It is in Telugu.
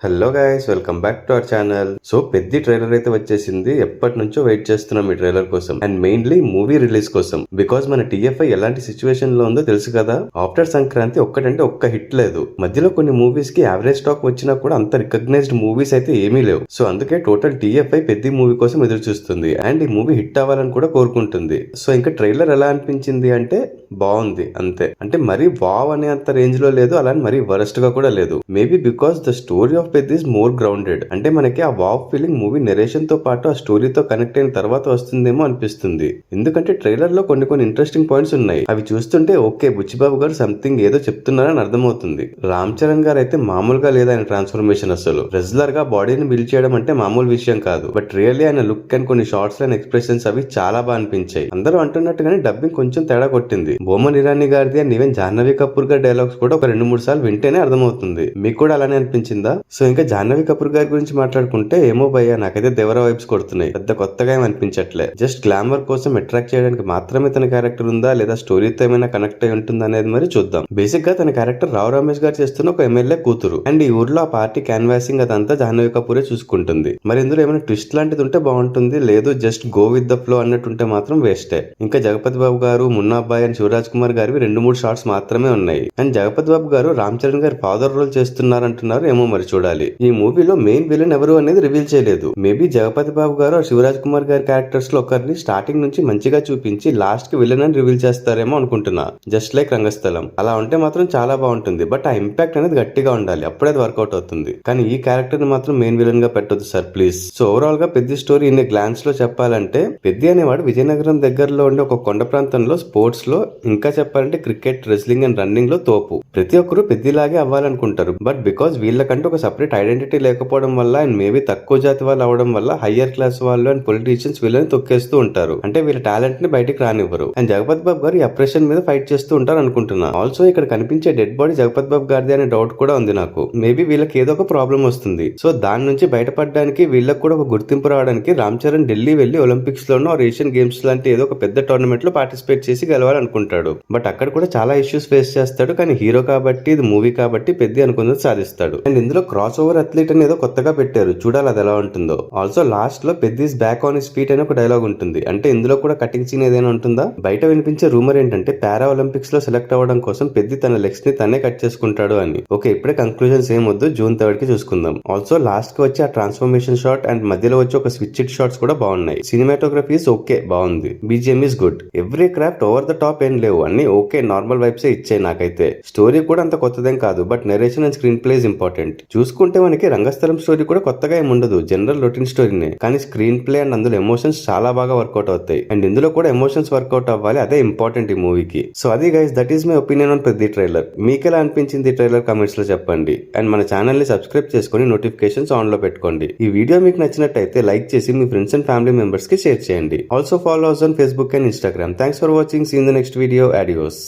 Hello guys, welcome back to our channel. So పెద్ద ట్రైలర్ అయితే వచ్చేసింది. ఎప్పటి నుంచో వెయిట్ చేస్తున్నాం ఈ ట్రైలర్ కోసం, అండ్ మెయిన్లీ మూవీ రిలీజ్ కోసం. బికాస్ మన టీఎఫ్ఐ ఎలాంటి సిచ్యువేషన్ లో ఉందో తెలుసు కదా. ఆఫ్టర్ సంక్రాంతి ఒక్కటంటే ఒక్క హిట్ లేదు. మధ్యలో కొన్ని మూవీస్ కి యావరేజ్ టాక్ వచ్చినా కూడా అంత రికగ్నైజ్డ్ మూవీస్ అయితే ఏమీ లేవు. సో అందుకే టోటల్ టీఎఫ్ఐ పెద్ద మూవీ కోసం ఎదురు చూస్తుంది, అండ్ ఈ మూవీ హిట్ అవ్వాలని కూడా కోరుకుంటుంది. సో ఇంకా ట్రైలర్ ఎలా అనిపించింది అంటే బాగుంది అంతే. అంటే మరీ వావ్ అనే అంత రేంజ్ లో లేదు, అలానే మరీ వరస్ట్ గా కూడా లేదు. Maybe because the story of పెద్ద ఇస్ మోర్ గ్రౌండెడ్. అంటే మనకి ఆ వావ్ ఫీలింగ్ మూవీ నెరేషన్ తో పాటు ఆ స్టోరీతో కనెక్ట్ అయిన తర్వాత వస్తుందేమో అనిపిస్తుంది. ఎందుకంటే ట్రైలర్ లో కొన్ని ఇంట్రెస్టింగ్ పాయింట్స్ ఉన్నాయి. అవి చూస్తుంటే ఓకే, బుచ్చిబాబు గారు సంథింగ్ ఏదో చెప్తున్నారని అర్థమవుతుంది. రామ్ చరణ్ గారు అయితే మామూలుగా లేదు ఆయన ట్రాన్స్ఫర్మేషన్. అసలు రెజ్లర్ గా బాడీని బిల్డ్ చేయడం అంటే మామూలు విషయం కాదు. బట్ రియల్లీ ఆయన లుక్ అండ్ కొన్ని షార్ట్స్ అండ్ ఎక్స్ప్రెషన్స్ అవి చాలా బాగా అనిపించాయి. అందరూ అంటున్నట్టుగానే డబ్బింగ్ కొంచెం తేడా కొట్టింది. బోమన్ ఇరానీ గారిది అండ్ ఈవెన్ జాహ్నవి కపూర్ గారి డైలాగ్స్ కూడా ఒక 2-3 సార్లు వింటేనే అర్థమవుతుంది. మీకు కూడా అలానే అనిపించిందా? సో ఇంకా జాహ్నవి కపూర్ గారి గురించి మాట్లాడుకుంటే ఏమో భయ్యా, నాకైతే దేవరా వైబ్స్ కొడుతున్నాయి. పెద్ద కొత్తగా ఏం అనిపించట్లే. జస్ట్ గ్లామర్ కోసం అట్రాక్ట్ చేయడానికి మాత్రమే తన క్యారెక్టర్ ఉందా, లేదా స్టోరీతో ఏమైనా కనెక్ట్ అయి ఉంటుందా అనేది మరి చూద్దాం. బేసిక్ గా తన క్యారెక్టర్ రావు రమేష్ గారు చేస్తున్న ఒక ఎమ్మెల్యే కూతురు, అండ్ ఈ ఊర్లో ఆ పార్టీ క్యాన్వాసింగ్ అదంతా జాహ్నవి కపూరే చూసుకుంటుంది. మరి ఇందులో ఏమైనా ట్విస్ట్ లాంటిది ఉంటే బాగుంటుంది, లేదు just go with the flow అన్నట్టుంటే మాత్రం వేస్టే. ఇంకా జగపతి బాబు గారు, మున్నా అబ్బాయి అండ్ శివరాజ్ కుమార్ గారివి 2-3 షార్ట్స్ మాత్రమే ఉన్నాయి. అండ్ జగపతి బాబు గారు రామ్ చరణ్ గారి ఫాదర్ రోల్ చేస్తున్నారంటున్నారు. ఏమో మరి చూడాలి. ఈ మూవీలో మెయిన్ విలన్ ఎవరు అనేది రివీల్ చేయలేదు. మేబీ జగపతి బాబు గారు శివరాజ్ కుమార్ గారి క్యారెక్టర్స్ లో ఒకరిని స్టార్టింగ్ నుంచి మంచిగా చూపించి లాస్ట్ కి విలన్ అని రివీల్ చేస్తారేమో అనుకుంటున్నా. జస్ట్ లైక్ రంగస్థలం. అలా ఉంటే మాత్రం చాలా బాగుంటుంది. బట్ ఆ ఇంపాక్ట్ అనేది గట్టిగా ఉండాలి, అప్పుడే అది వర్కౌట్ అవుతుంది. కానీ ఈ క్యారెక్టర్ ని మాత్రం మెయిన్ విలన్ గా పెట్టొద్దు సార్ ప్లీజ్. సో ఓవరాల్ గా పెద్ద స్టోరీ ఇన్ని గ్లాన్స్ లో చెప్పాలంటే, పెద్ద అనేవాడు విజయనగరం దగ్గరలో ఉండే ఒక కొండ ప్రాంతంలో స్పోర్ట్స్ లో, ఇంకా చెప్పాలంటే క్రికెట్, రెస్లింగ్ అండ్ రన్నింగ్ లో తోపు. ప్రతి ఒక్కరు పెద్దలాగే అవ్వాలనుకుంటారు. బట్ బికాస్ వీళ్ళకంటే ఒక సపరేట్ ఐడెంటిటీ లేకపోవడం వల్ల అండ్ మేబీ తక్కువ జాతి వాళ్ళు అవడం వల్ల హయ్యర్ క్లాస్ వాళ్ళు అండ్ పొలిటీషియన్స్ వీళ్ళని తొక్కేస్తూ ఉంటారు. అంటే వీళ్ళ టాలెంట్ ని బయటికి రానివ్వరు. అండ్ జగపతి బాబు గారు ఈ అప్రెషన్ మీద ఫైట్ చేస్తూ ఉంటారు అనుకుంటున్నా. ఆల్సో ఇక్కడ కనిపించే డెడ్ బాడీ జగపతి బాబు గారిది అనే డౌట్ కూడా ఉంది నాకు. మేబీ వీళ్ళకి ఏదో ఒక ప్రాబ్లం వస్తుంది. సో దాని నుంచి బయటపడడానికి, వీళ్ళకి కూడా ఒక గుర్తింపు రావడానికి రామ్ చరణ్ ఢిల్లీ వెళ్లి ఒలింపిక్స్ లోనో ఏషియన్ గేమ్స్ లాంటి ఏదో ఒక పెద్ద టోర్నమెంట్ లో పార్టిసిపేట్ చేసి గెలవాలనుకుంటాడు. బట్ అక్కడ కూడా చాలా ఇష్యూస్ ఫేస్ చేస్తాడు. కానీ హీరో కాబట్టి, ఇది మూవీ కాబట్టి పెద్ద అనుకున్నది సాధిస్తాడు. అండ్ ఇందులో క్రాస్ ఓవర్ అథ్లీట్ అని ఏదో కొత్తగా పెట్టారు, చూడాలి అది ఎలా ఉంటుందో. ఆల్సో లాస్ట్ లో పెద్ద బ్యాక్ ఆన్ హిస్ ఫీట్ అని ఒక డైలాగ్ ఉంటుంది. అంటే ఇందులో కూడా కటింగ్ సీన్ ఏదైనా ఉంటుందా? బయట వినిపించే రూమర్ ఏంటంటే పారా ఒలింపిక్స్ లో సెలెక్ట్ అవ్వడం కోసం పెద్ద తన లెగ్స్ ని తనే కట్ చేసుకుంటాడు అని. ఓకే, ఇప్పుడే కంక్లూజన్స్ ఏం వద్దు, June 3 కి చూసుకుందాం. ఆల్సో లాస్ట్ కి వచ్చి ఆ ట్రాన్స్ఫర్మేషన్ షాట్ అండ్ మధ్యలో వచ్చి ఒక స్విచ్ ఇట్ షాట్స్ కూడా బాగున్నాయి. సినిమాటోగ్రఫీ ఇస్ ఓకే, బాగుంది. BGM is good. Every craft over the top ఏం లేవు, అన్ని ఓకే నార్మల్ వైబ్సే ఇచ్చాయి నాకైతే. స్టోరీ కూడా అంత కొత్తదేం కాదు, but narration and screen play is important. చూసుకుంటే మనకి రంగస్థలం స్టోరీ కూడా కొత్తగా ఏమి ఉండదు, జనరల్ రొటీన్ స్టోరీనే. కానీ స్క్రీన్ ప్లే అండ్ అందులో ఎమోషన్స్ చాలా బాగా వర్కౌట్ అవుతాయి. అండ్ ఇందులో కూడా ఎమోషన్స్ వర్కౌట్ అవ్వాలి, అదే ఇంపార్టెంట్ ఈ మూవీకి. సో అది guys, that is my opinion on పెద్ద ట్రైలర్. మీకు ఎలా అనిపించింది ఈ ట్రైలర్ కామెంట్స్ లో చెప్పండి. అండ్ మన ఛానల్ ని సబ్స్క్రైబ్ చేసుకుని నోటిఫికేషన్స్ ఆన్ లో పెట్టుకోండి. ఈ వీడియో మీకు నచ్చినట్టయితే లైక్ చేసి మీ ఫ్రెండ్స్ అండ్ ఫ్యామిలీ మెంబర్స్ కి షేర్ చేయండి. Also follow us on Facebook and Instagram. Thanks for watching. See in the next video. Adios.